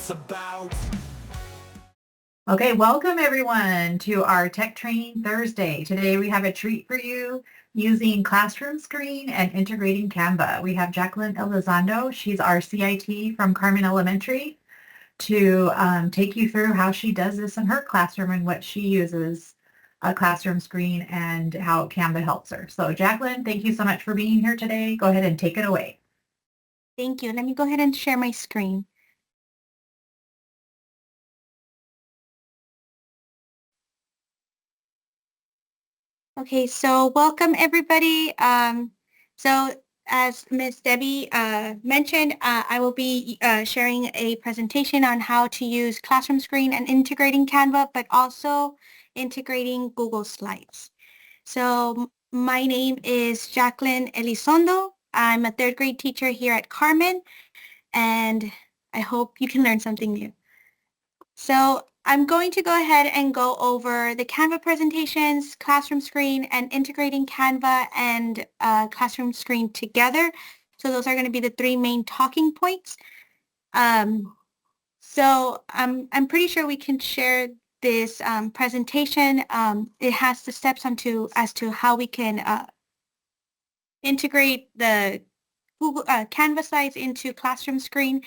it's about. Okay, welcome everyone to our Tech Training Thursday. Today we have a treat for you using Classroomscreen and integrating Canva. We have Jacqueline Elizondo. She's our CIT from Carmen Elementary to take you through how she does this in her classroom and what she uses a Classroomscreen and how Canva helps her. So Jacqueline, thank you so much for being here today. Go ahead and take it away. Thank you. Let me go ahead and share my screen. Okay, so welcome everybody. So as Ms. Debbie mentioned, I will be sharing a presentation on how to use Classroomscreen and integrating Canva, but also integrating Google Slides. So my name is Jacqueline Elizondo. I'm a third grade teacher here at Carmen, and I hope you can learn something new. So I'm going to go ahead and go over the Canva presentations, Classroomscreen, and integrating Canva and Classroomscreen together. So those are going to be the three main talking points. So I'm pretty sure we can share this presentation. It has the steps as to how we can integrate the Google Canva slides into Classroomscreen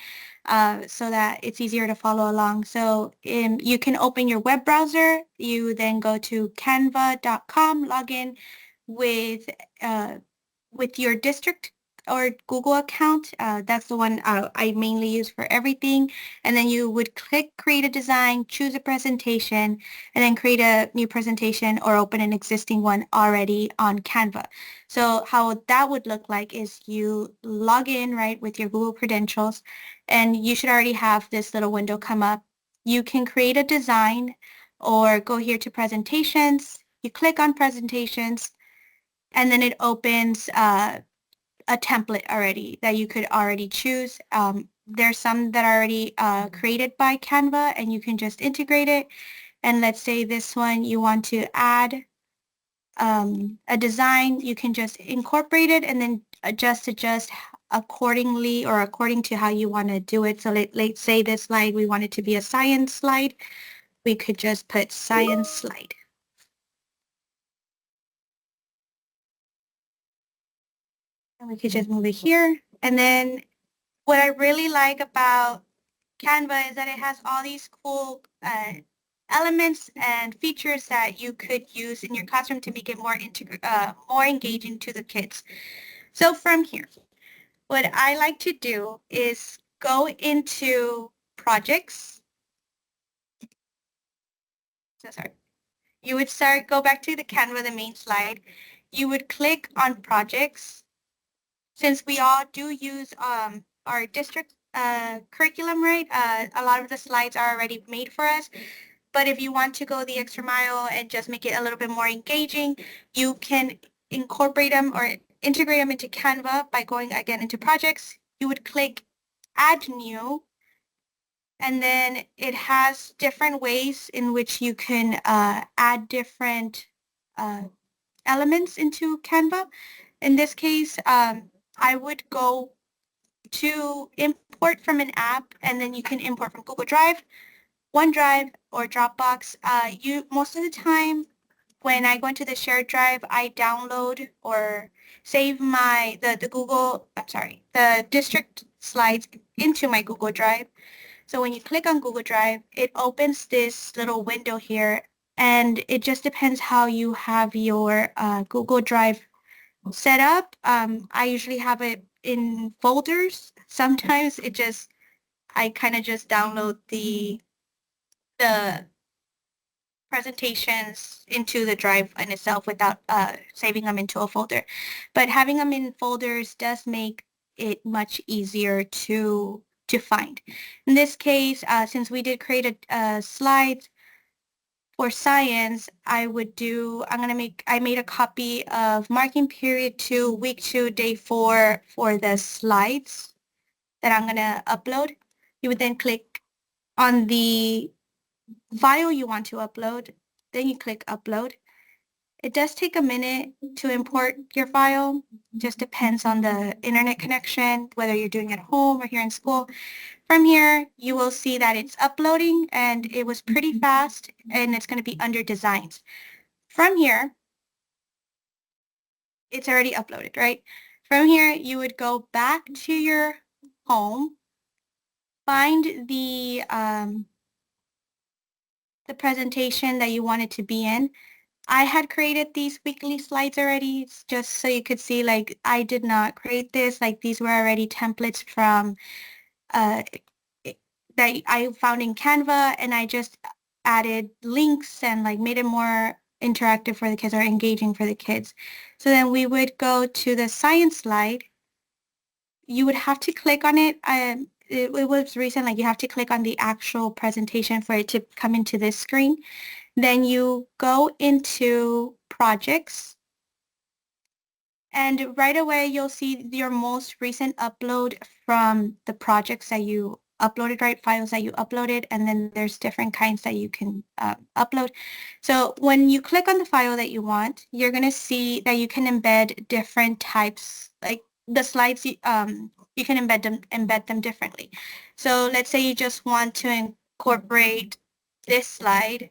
so that it's easier to follow along. So you can open your web browser. You then go to canva.com, log in with your district or Google account. That's the one I mainly use for everything. And then you would click create a design, choose a presentation, and then create a new presentation or open an existing one already on Canva. So how that would look like is you log in, right, with your Google credentials, and you should already have this little window come up. You can create a design or go here to presentations. You click on presentations, and then it opens a template already that you could already choose. There's some that are already created by Canva, and you can just integrate it. And let's say this one you want to add a design, you can just incorporate it and then adjust accordingly or according to how you want to do it. So let's say this slide, we want it to be a science slide. We could just put science slide. And we could just move it here. And then what I really like about Canva is that it has all these cool elements and features that you could use in your classroom to make it more engaging to the kids. So from here, what I like to do is go into projects. So sorry. You would go back to the Canva, the main slide. You would click on projects. Since we all do use our district curriculum, right? A lot of the slides are already made for us. But if you want to go the extra mile and just make it a little bit more engaging, you can incorporate them or integrate them into Canva by going again into projects. You would click add new, and then it has different ways in which you can add different elements into Canva. In this case, I would go to import from an app, and then you can import from Google Drive, OneDrive, or Dropbox. Most of the time when I go into the shared drive, I download or save the district slides into my Google Drive. So when you click on Google Drive, it opens this little window here, and it just depends how you have your Google Drive set up. I usually have it in folders. Sometimes I kind of just download the presentations into the drive in itself without saving them into a folder. But having them in folders does make it much easier to find. In this case, since we did create a slide for science, I made a copy of marking period 2, week 2, day 4 for the slides that I'm gonna upload. You would then click on the file you want to upload, then you click upload, It does take a minute to import your file. Just depends on the internet connection, whether you're doing it at home or here in school. From here, you will see that it's uploading and it was pretty fast and it's going to be under designs. From here, it's already uploaded, right? From here, you would go back to your home, find the presentation that you wanted to be in. I had created these weekly slides already, just so you could see, like, I did not create this. Like, these were already templates from uh, that I found in Canva, and I just added links and like made it more interactive for the kids or engaging for the kids. So then we would go to the science slide. You would have to click on it. It was recent, like you have to click on the actual presentation for it to come into this screen. Then you go into projects, and right away you'll see your most recent upload from the projects that you uploaded, right? Files that you uploaded, and then there's different kinds that you can upload. So when you click on the file that you want, you're going to see that you can embed different types, like the slides, you can embed them differently. So let's say you just want to incorporate this slide.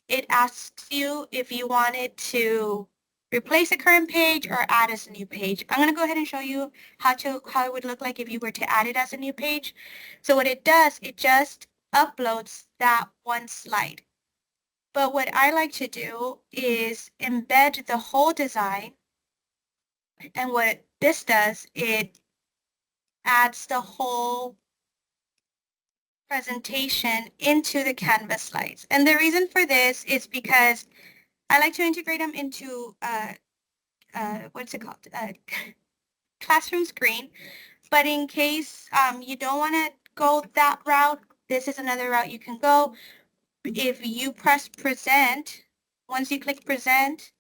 It asks you if you wanted to replace a current page or add as a new page. I'm going to go ahead and show you how it would look like if you were to add it as a new page. So what it does, it just uploads that one slide. But what I like to do is embed the whole design. And what this does, it adds the whole presentation into the Canvas slides. And the reason for this is because I like to integrate them into what's it called? Classroomscreen. But in case you don't want to go that route, this is another route you can go. If you press present, once you click present,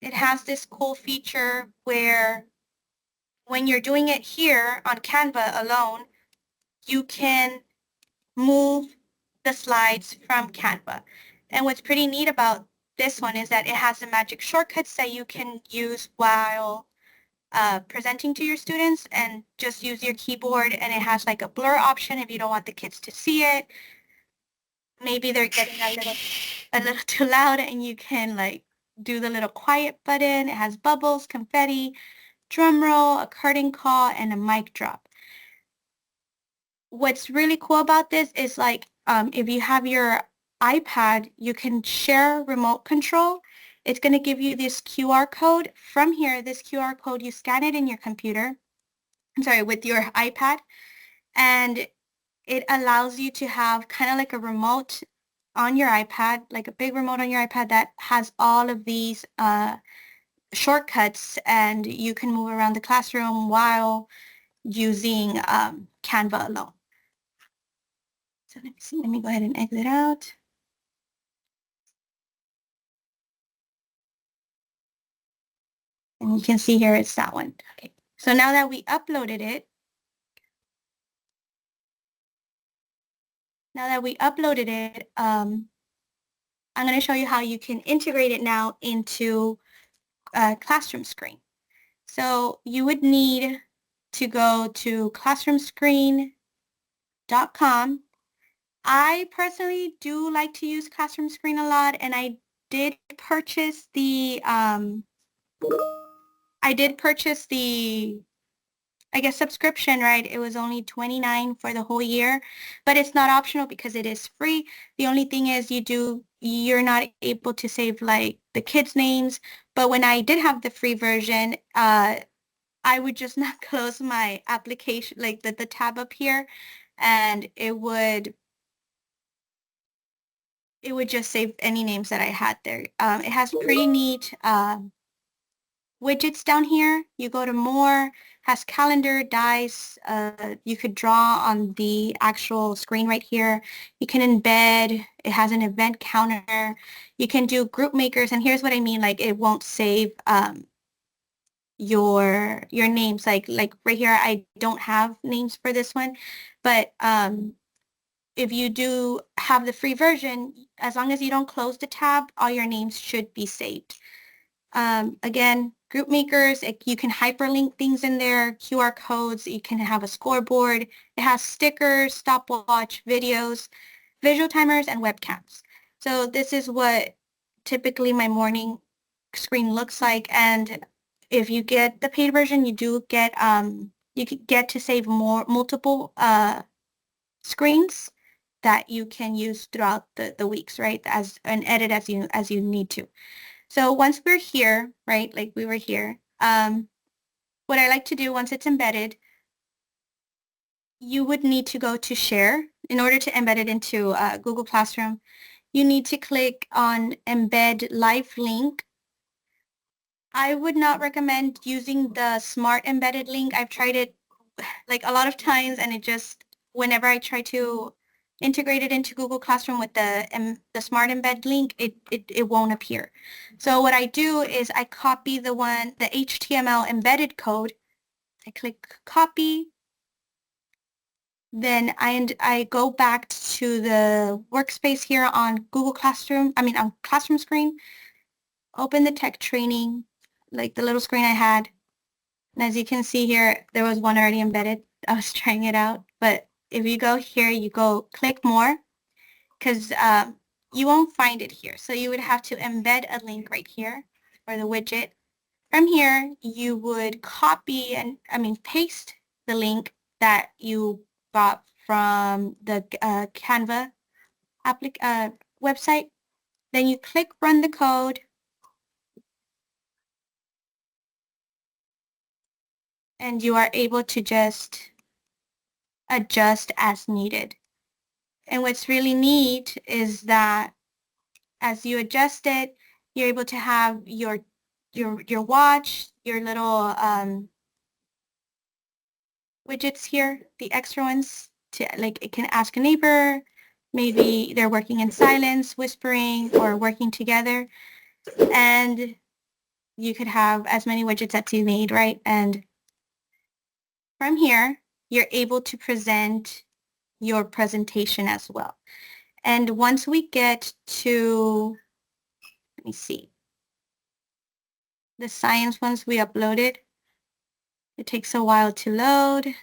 it has this cool feature where when you're doing it here on Canva alone, you can move the slides from Canva. And what's pretty neat about this one is that it has the magic shortcuts that you can use while presenting to your students, and just use your keyboard, and it has like a blur option if you don't want the kids to see it. Maybe they're getting a little too loud, and you can like do the little quiet button. It has bubbles, confetti, drum roll, a curtain call, and a mic drop. What's really cool about this is like if you have your iPad, you can share remote control. It's going to give you this QR code. From here, this QR code, you scan it in your computer, I'm sorry, with your iPad, and it allows you to have kind of like a remote on your iPad, like a big remote on your iPad that has all of these shortcuts, and you can move around the classroom while using Canva alone. So let me see, let me go ahead and exit out. And you can see here it's that one. Okay. So now that we uploaded it, I'm going to show you how you can integrate it now into Classroomscreen. So you would need to go to classroomscreen.com. I personally do like to use Classroomscreen a lot, and I did purchase the I guess subscription, right? It was only $29 for the whole year, but it's not optional because it is free. The only thing is you're not able to save like the kids' names. But when I did have the free version, I would just not close my application, like the tab up here, and it would just save any names that I had there. It has pretty neat widgets down here. You go to more, has calendar, dice. You could draw on the actual screen right here. You can embed. It has an event counter. You can do group makers, and here's what I mean. Like it won't save your names. Like right here, I don't have names for this one, but if you do have the free version, as long as you don't close the tab, all your names should be saved. Again, group makers, you can hyperlink things in there, QR codes, you can have a scoreboard. It has stickers, stopwatch, videos, visual timers, and webcams. So this is what typically my morning screen looks like. And if you get the paid version, you do get, you can get to save multiple screens that you can use throughout the weeks, right? And edit as you need to. So once we're here, right, like we were here, what I like to do once it's embedded, you would need to go to share. In order to embed it into Google Classroom, you need to click on embed live link. I would not recommend using the smart embedded link. I've tried it like a lot of times, and it just, whenever I try to integrate it into Google Classroom with the smart embed link, it won't appear. So what I do is I copy the HTML embedded code. I click copy. Then I go back to the workspace here on Google Classroom, on Classroomscreen, open the tech training, like the little screen I had. And as you can see here, there was one already embedded. I was trying it out. But if you go here, you go click more, because you won't find it here. So you would have to embed a link right here for the widget. From here, you would copy and, paste the link that you got from the Canva website. Then you click run the code, and you are able to just adjust as needed. And what's really neat is that as you adjust it, you're able to have your watch, your little widgets here, the extra ones, to, like, it can ask a neighbor, maybe they're working in silence, whispering, or working together. And you could have as many widgets as you need, right? And from here, you're able to present your presentation as well. And once we get to, let me see, the science ones we uploaded, it takes a while to load.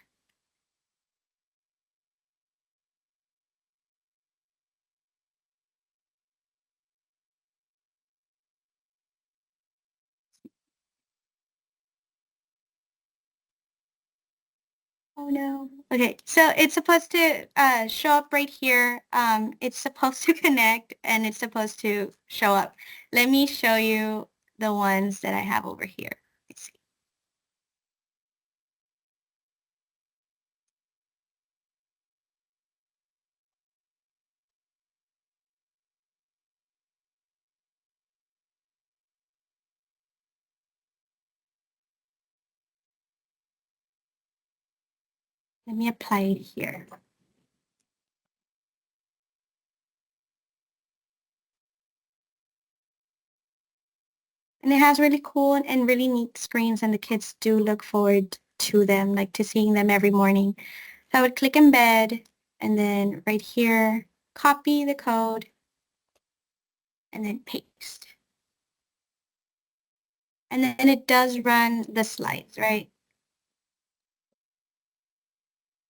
Oh no. Okay, so it's supposed to show up right here. It's supposed to connect, and it's supposed to show up. Let me show you the ones that I have over here. Let's see. Let me apply it here. And it has really cool and really neat screens, and the kids do look forward to them, like to seeing them every morning. So I would click embed, and then right here, copy the code, and then paste. And then it does run the slides, right?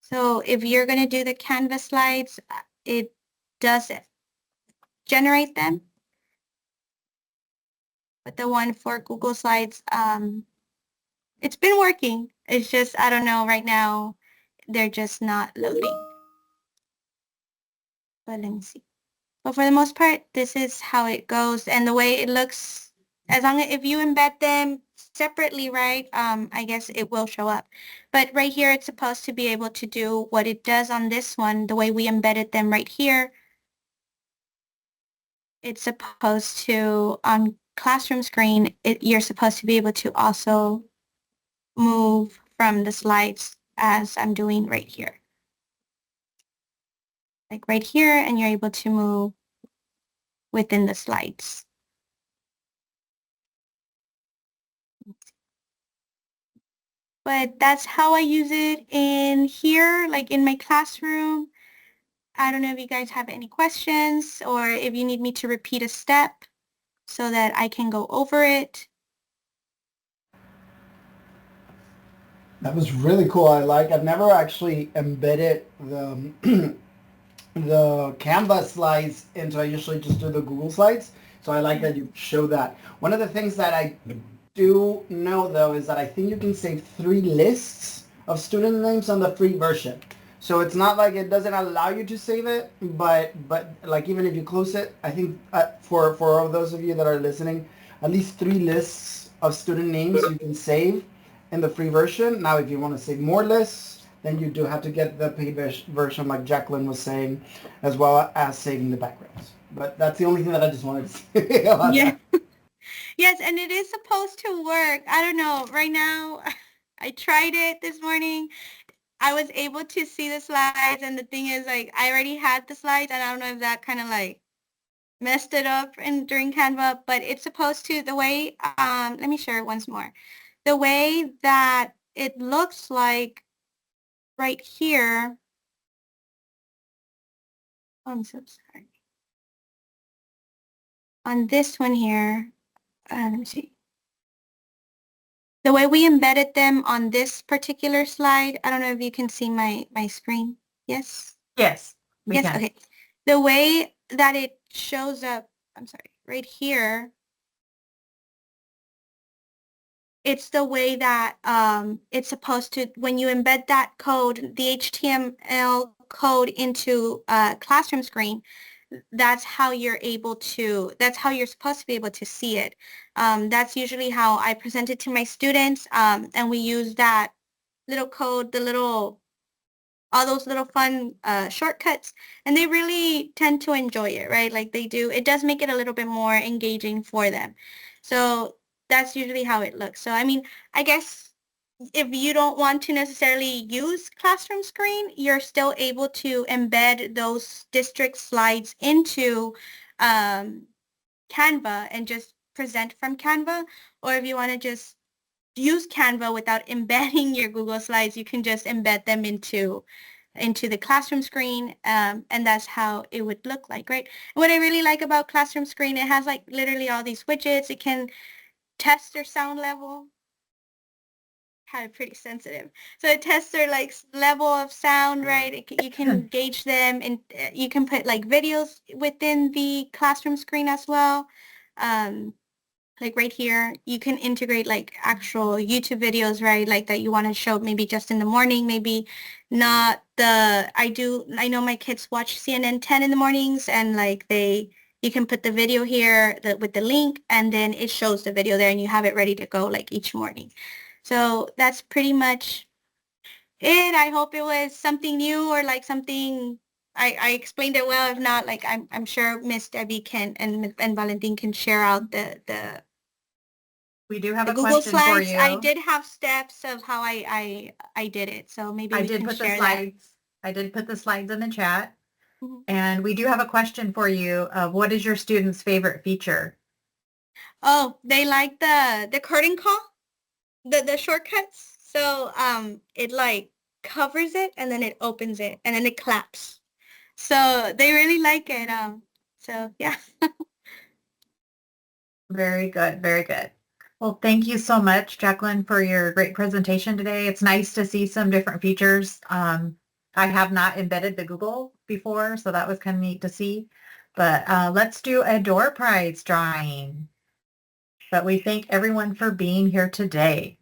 So if you're going to do the Canvas slides, it does generate them. But the one for Google Slides, it's been working. It's just, I don't know, right now, they're just not loading. But let me see. But for the most part, this is how it goes. And the way it looks, as long as if you embed them separately, right, I guess it will show up. But right here, it's supposed to be able to do what it does on this one, the way we embedded them right here. It's supposed to, on Classroomscreen, you're supposed to be able to also move from the slides as I'm doing right here. Like right here, and you're able to move within the slides. But that's how I use it in here, like in my classroom. I don't know if you guys have any questions or if you need me to repeat a step so that I can go over it. That was really cool. I've never actually embedded the the Canva slides into, I usually just do the Google slides. So I like that you show that. One of the things that I do know though is that I think you can save 3 lists of student names on the free version. So it's not like it doesn't allow you to save it, but like even if you close it, I think for all those of you that are listening, at least 3 lists of student names you can save in the free version. Now, if you want to save more lists, then you do have to get the paid version, like Jacqueline was saying, as well as saving the backgrounds. But that's the only thing that I just wanted to say about Yeah. that. Yes, and it is supposed to work. I don't know. Right now, I tried it this morning. I was able to see the slides, and the thing is, like, I already had the slides, and I don't know if that kind of like messed it up during Canva, but it's supposed to, the way, let me share it once more. The way that it looks like right here, I'm so sorry. On this one here, let me see. The way we embedded them on this particular slide, I don't know if you can see my screen. Yes? Yes, we Yes, can. okay. The way that it shows up, I'm sorry, right here, it's the way that it's supposed to, when you embed that code, the HTML code into Classroomscreen, that's how you're able to, that's how you're supposed to be able to see it. That's usually how I present it to my students, and we use that little code, all those little fun shortcuts, and they really tend to enjoy it, right? Like they do. It does make it a little bit more engaging for them. So that's usually how it looks. So I mean, I guess if you don't want to necessarily use Classroomscreen, you're still able to embed those district slides into Canva and just present from Canva. Or if you want to just use Canva without embedding your Google Slides, you can just embed them into the Classroomscreen, and that's how it would look like, right? What I really like about Classroomscreen, it has like literally all these widgets. It can test your sound level. Kind of pretty sensitive. So it tests their like level of sound, right? You can gauge them, and you can put like videos within the Classroomscreen as well. Like right here, you can integrate like actual YouTube videos, right? Like that you want to show maybe just in the morning, maybe not I know my kids watch CNN 10 in the mornings, and like you can put the video here with the link, and then it shows the video there and you have it ready to go like each morning. So that's pretty much it. I hope it was something new or like something I explained it well. If not, like I'm sure Miss Debbie can and Valentin can share out We do have the a Google question for Slides. I you. did have steps of how I did it, so maybe I we did can put the share that. slides. I did put the slides in the chat. Mhm. And we do have a question for you. What is your student's favorite feature? Oh, they like the curtain call, the shortcuts. So it like covers it and then it opens it and then it claps. So they really like it. So yeah. Very good. Very good. Well, thank you so much, Jacqueline, for your great presentation today. It's nice to see some different features. I have not embedded the Google before, so that was kind of neat to see. But let's do a door prize drawing. But we thank everyone for being here today.